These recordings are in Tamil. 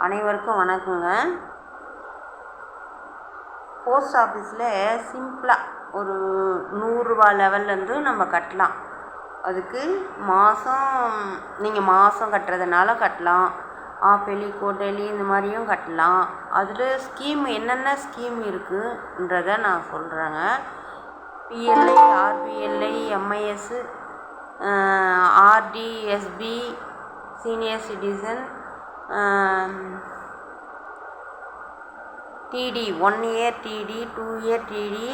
அனைவருக்கும் வணக்கங்க. போஸ்ட் ஆஃபீஸில் சிம்பிளாக ஒரு 100 ரூபா லெவல்லேருந்து நம்ம கட்டலாம். அதுக்கு நீங்கள் மாதம் கட்டுறதுனால கட்டலாம், ஆஃப் இயர்லி குவார்ட்டர்லி இந்த மாதிரியும் கட்டலாம். அதில் ஸ்கீம் என்னென்ன ஸ்கீம் இருக்குன்றதை நான் சொல்கிறேங்க. PLI, RPLI, MIS, RD, SB, senior citizen, TD 1 year TD, 2 year TD,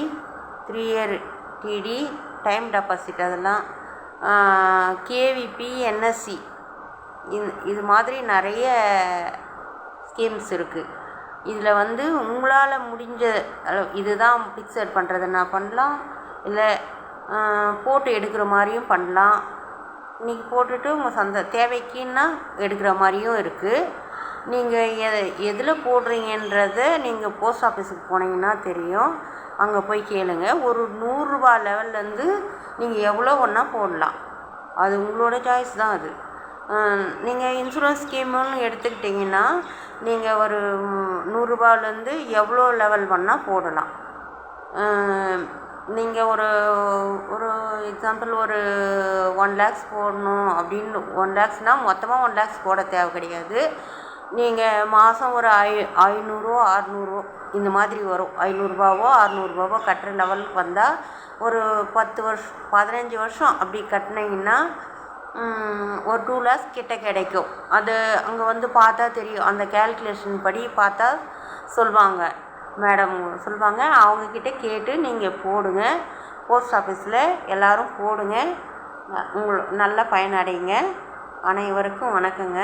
3 year TD, time deposit, அதெல்லாம் கேவிபி, என்எஸ்சி, இது மாதிரி நிறைய ஸ்கீம்ஸ் இருக்குது. இதில் உங்களால் முடிஞ்ச இதுதான் ஃபிக்ஸட் பண்ணுறதுன்னா பண்ணலாம், இல்லை போட்டு எடுக்கிற மாதிரியும் பண்ணலாம். இன்றைக்கி போட்டுட்டு உங்கள் தேவைக்குன்னா எடுக்கிற மாதிரியும் இருக்குது. நீங்கள் எதில் போடுறீங்கன்றதை நீங்கள் போஸ்ட் ஆஃபீஸுக்கு போனீங்கன்னா தெரியும். அங்கே போய் கேளுங்க. ஒரு 100 ரூபா லெவல்லேருந்து நீங்கள் எவ்வளோ ஒன்றா போடலாம், அது உங்களோட சாய்ஸ் தான். அது நீங்கள் இன்சூரன்ஸ் ஸ்கீமுன்னு எடுத்துக்கிட்டிங்கன்னா நீங்கள் ஒரு 100 ரூபாலேருந்து எவ்வளோ லெவல் வேணால் போடலாம். நீங்கள் ஒரு எக்ஸாம்பிள் ஒரு 1 lakhs போடணும் அப்படின்னு 1 lakhsனால் மொத்தமாக 1 lakhs போட தேவை கிடையாது. நீங்கள் மாதம் ஒரு 500 600 இந்த மாதிரி வரும். 500 600 கட்டுற லெவலுக்கு வந்தால் ஒரு 10 வருஷம் 15 வருஷம் அப்படி கட்டினீங்கன்னா ஒரு 2 lakhs கிட்ட கிடைக்கும். அது அங்கே பார்த்தா தெரியும். அந்த கேல்குலேஷன் படி பார்த்தா சொல்லுவாங்க, மேடம் சொல்லுவாங்க. அவங்கக்கிட்ட கேட்டு நீங்கள் போடுங்க. போஸ்ட் ஆஃபீஸில் எல்லோரும் போடுங்க. நல்ல பயனடைங்க. அனைவருக்கும் வணக்கங்க.